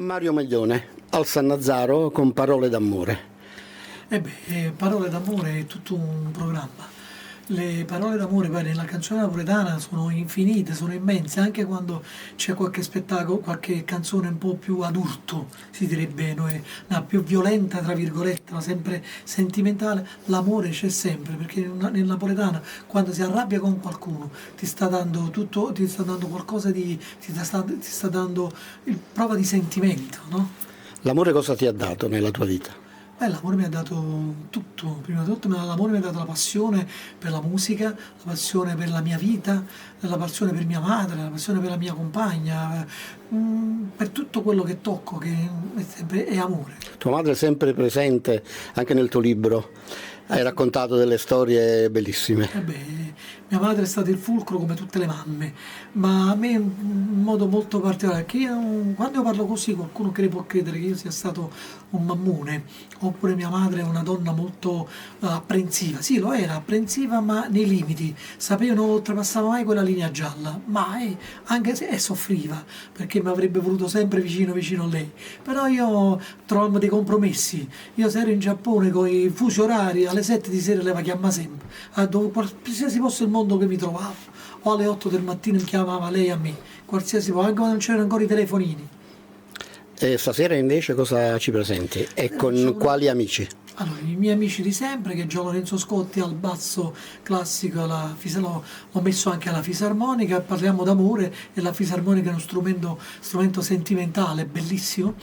Mario Maglione, al Sannazzaro con Parole d'amore. Parole d'amore è tutto un programma. Le parole d'amore poi nella canzone napoletana sono infinite, sono immense, anche quando c'è qualche spettacolo, qualche canzone un po' più adulto, si direbbe, una più violenta, tra virgolette, ma sempre sentimentale, l'amore c'è sempre, perché nel napoletano quando si arrabbia con qualcuno ti sta dando tutto, ti sta dando qualcosa ti sta dando prova di sentimento, no? L'amore cosa ti ha dato nella tua vita? L'amore mi ha dato tutto, prima di tutto l'amore mi ha dato la passione per la musica, la passione per la mia vita, la passione per mia madre, la passione per la mia compagna, per tutto quello che tocco, che è amore. Tua madre è sempre presente anche nel tuo libro, hai raccontato delle storie bellissime. Mia madre è stata il fulcro come tutte le mamme, ma a me in modo molto particolare, perché quando io parlo così qualcuno può credere che io sia stato un mammone, oppure mia madre è una donna molto apprensiva. Sì, lo era, apprensiva ma nei limiti, sapeva non oltrepassava mai quella linea gialla, mai, anche se soffriva, perché mi avrebbe voluto sempre vicino a lei. Però io trovavo dei compromessi, io se ero in Giappone con i fusi orari alle 7 di sera lei mi chiama sempre, a qualsiasi posto del mondo che mi trovavo, o alle 8 del mattino mi chiamava lei a me, qualsiasi posto, anche quando non c'erano ancora i telefonini. E stasera invece cosa ci presenti? E con quali amici? Allora, i miei amici di sempre, che Gio Lorenzo Scotti al basso classico, l'ho messo anche alla fisarmonica, parliamo d'amore e la fisarmonica è uno strumento sentimentale, bellissimo.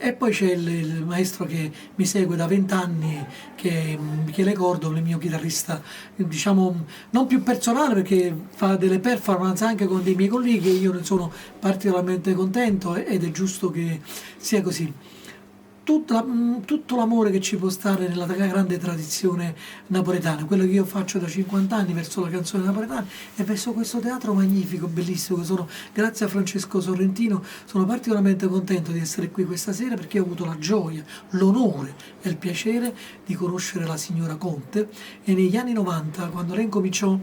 E poi c'è il maestro che mi segue da 20 anni, che è Michele Cordolo, il mio chitarrista, diciamo, non più personale perché fa delle performance anche con dei miei colleghi e io ne sono particolarmente contento ed è giusto che sia così. Tutto l'amore che ci può stare nella grande tradizione napoletana, quello che io faccio da 50 anni verso la canzone napoletana e verso questo teatro magnifico, bellissimo, grazie a Francesco Sorrentino, sono particolarmente contento di essere qui questa sera perché ho avuto la gioia, l'onore e il piacere di conoscere la signora Conte e negli anni 90, quando lei cominciò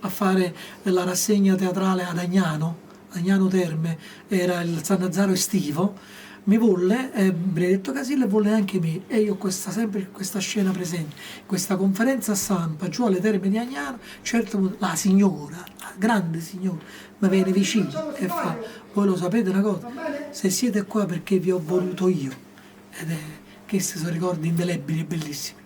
a fare la rassegna teatrale ad Agnano Terme, era il Sannazzaro estivo, mi volle, Benedetto Casillo, e volle anche me, e io ho sempre questa scena presente, questa conferenza stampa giù alle Terme di Agnano, certo la signora, la grande signora, mi viene vicino e fa: voi lo sapete una cosa, se siete qua perché vi ho voluto io, ed è, questi sono ricordi indelebili e bellissimi.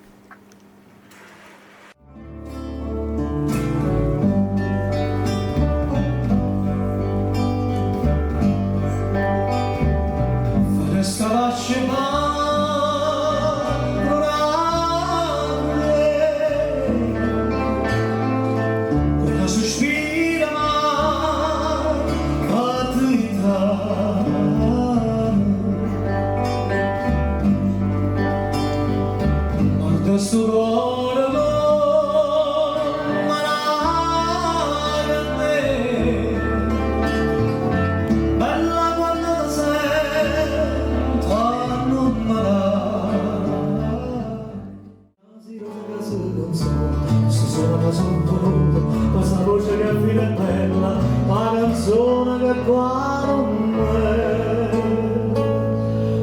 Questa voce che affida è bella, la canzone che qua non è,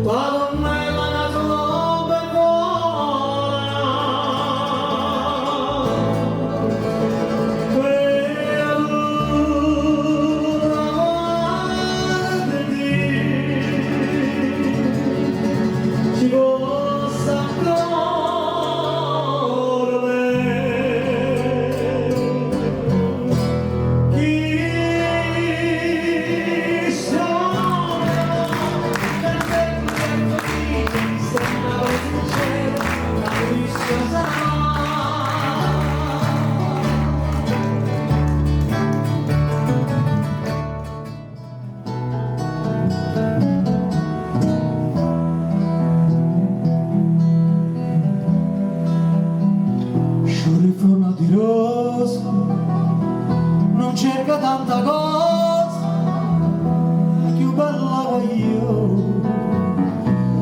la donnella che tu non perdono, quella luna guarda di ci costa non cerca tanta cosa più bella che io,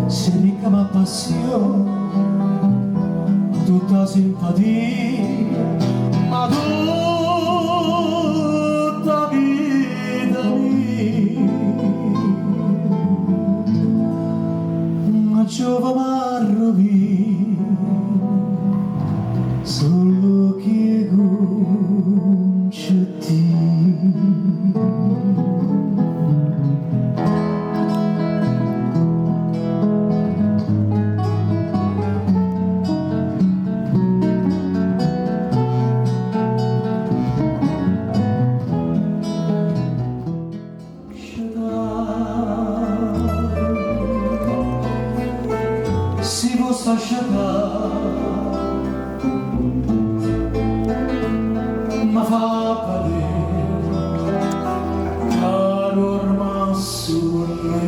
se ricca ma passione, tutta simpatia, ma tutta vita mia. giova marrovi solo che concetti si può sciacquare ma fa padere caro ormai sulla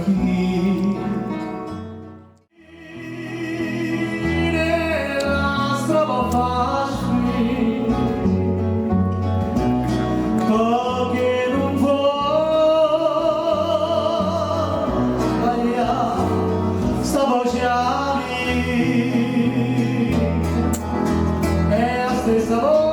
la strada facile perché non vuoi sta facendo è la stessa voce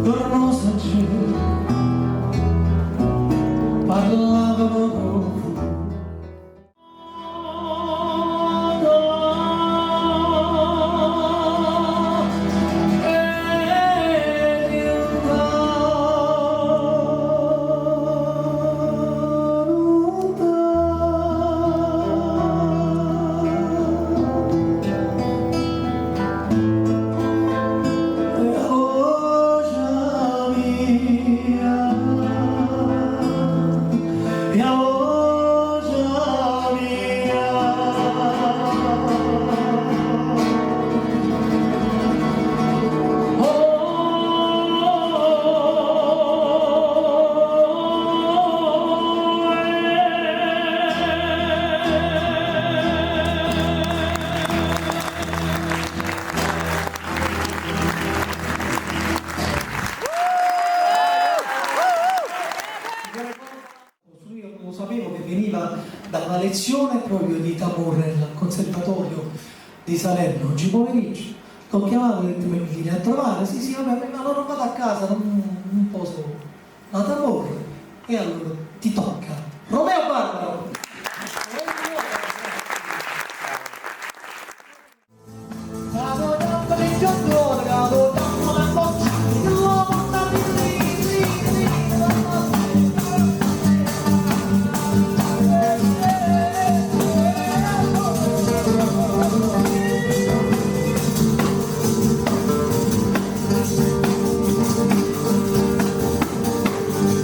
per non saggire parlavano lo sapevo che veniva da una lezione proprio di Tamurre al conservatorio di Salerno oggi pomeriggio. L'ho chiamato e ho detto: mi vieni a trovare? Sì, vabbè, ma allora vado a casa, non posso. La Tamurre. E allora ti tocca. Romeo Barbaro!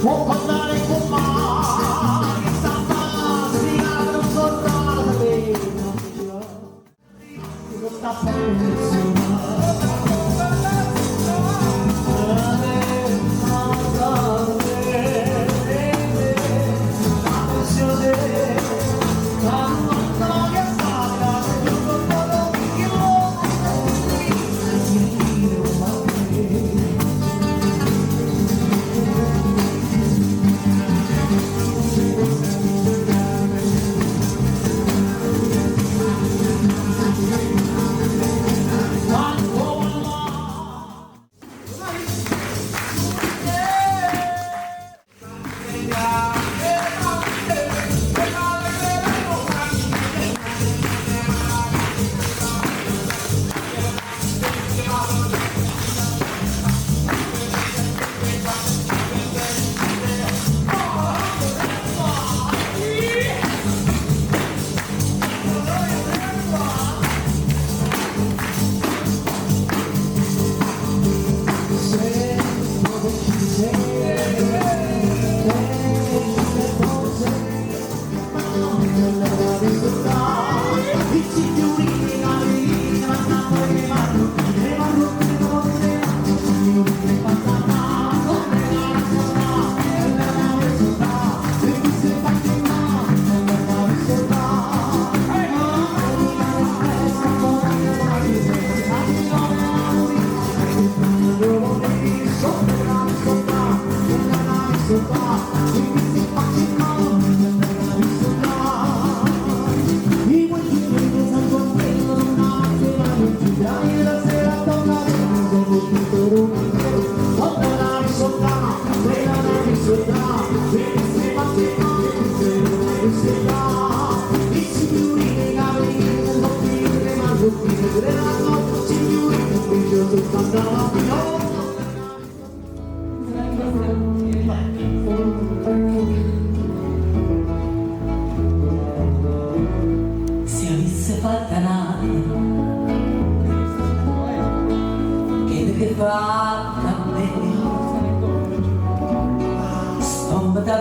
Può parlare con mani, sta non tornare lo sta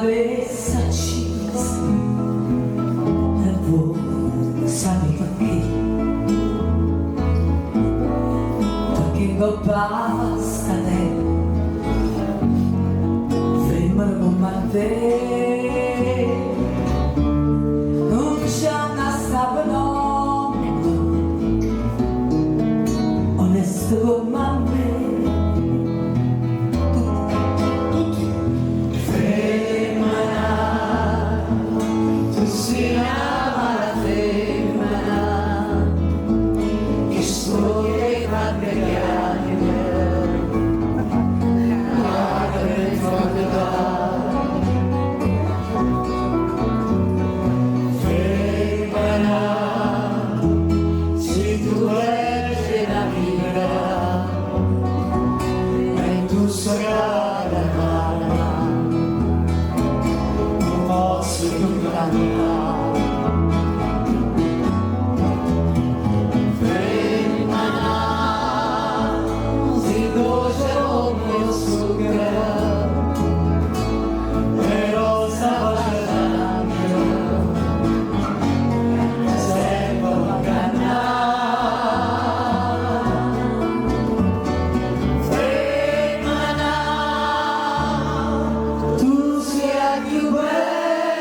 l'avesse accesa e voi sai perché non basta te femmina come te non c'è una stava onesto come me. Tu sia più bella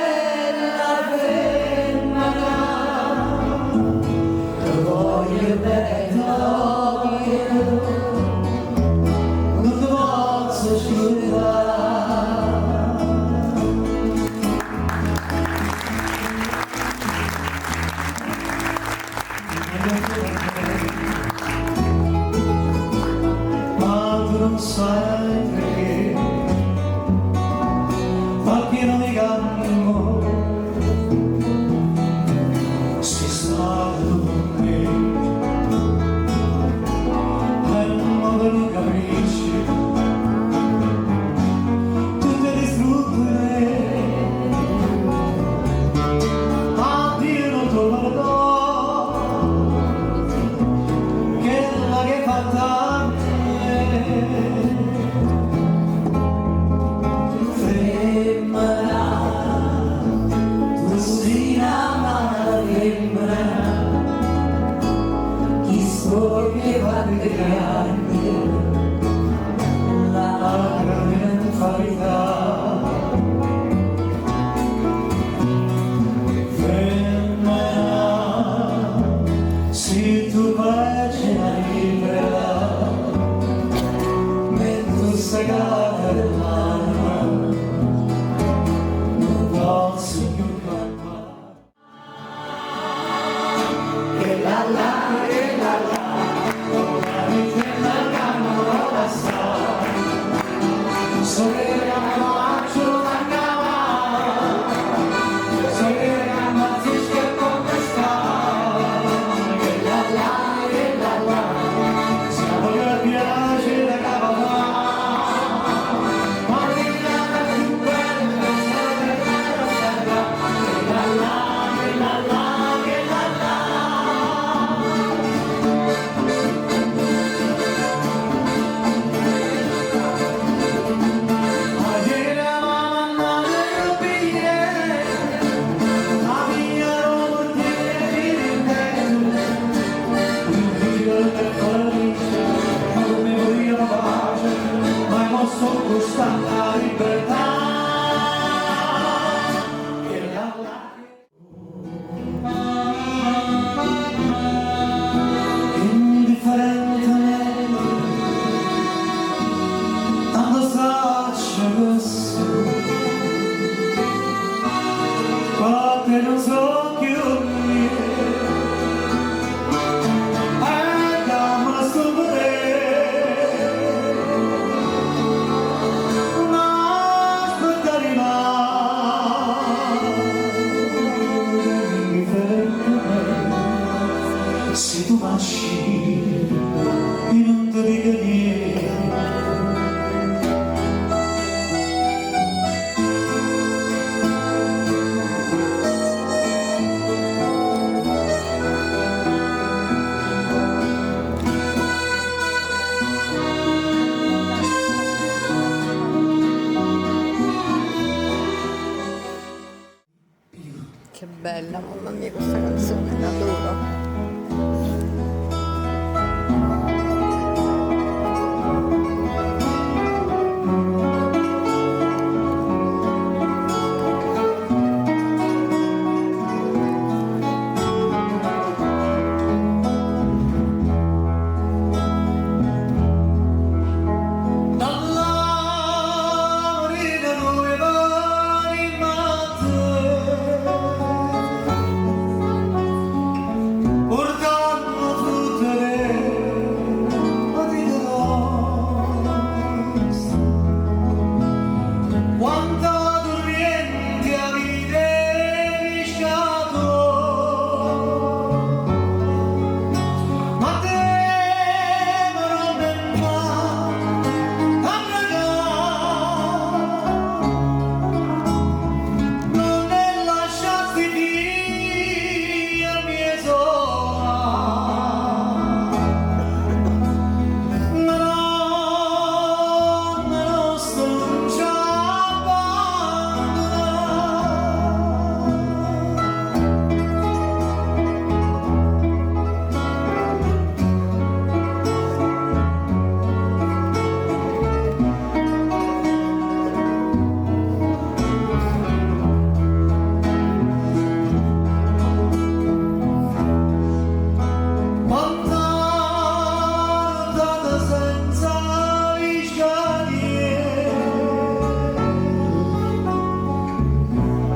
Che bella, mamma mia, questa canzone, l'adoro.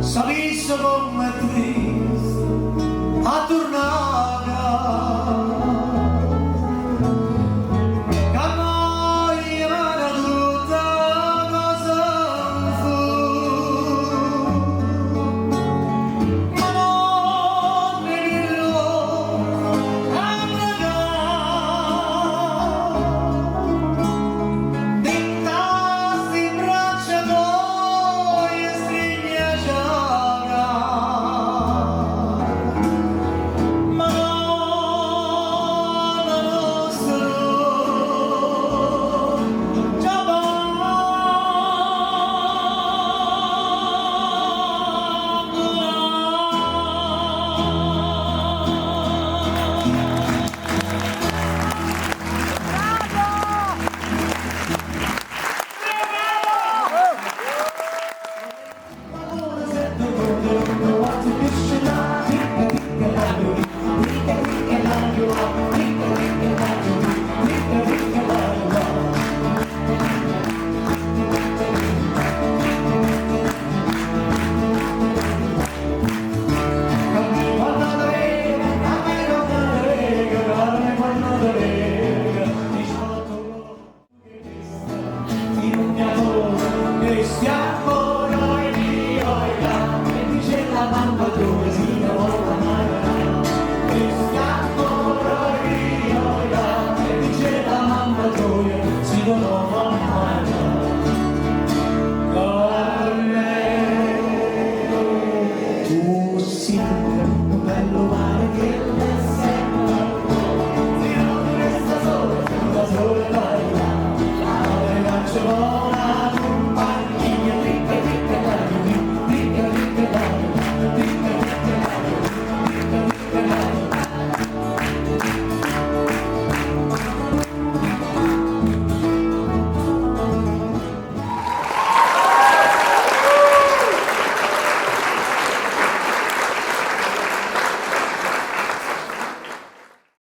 Sapesse come te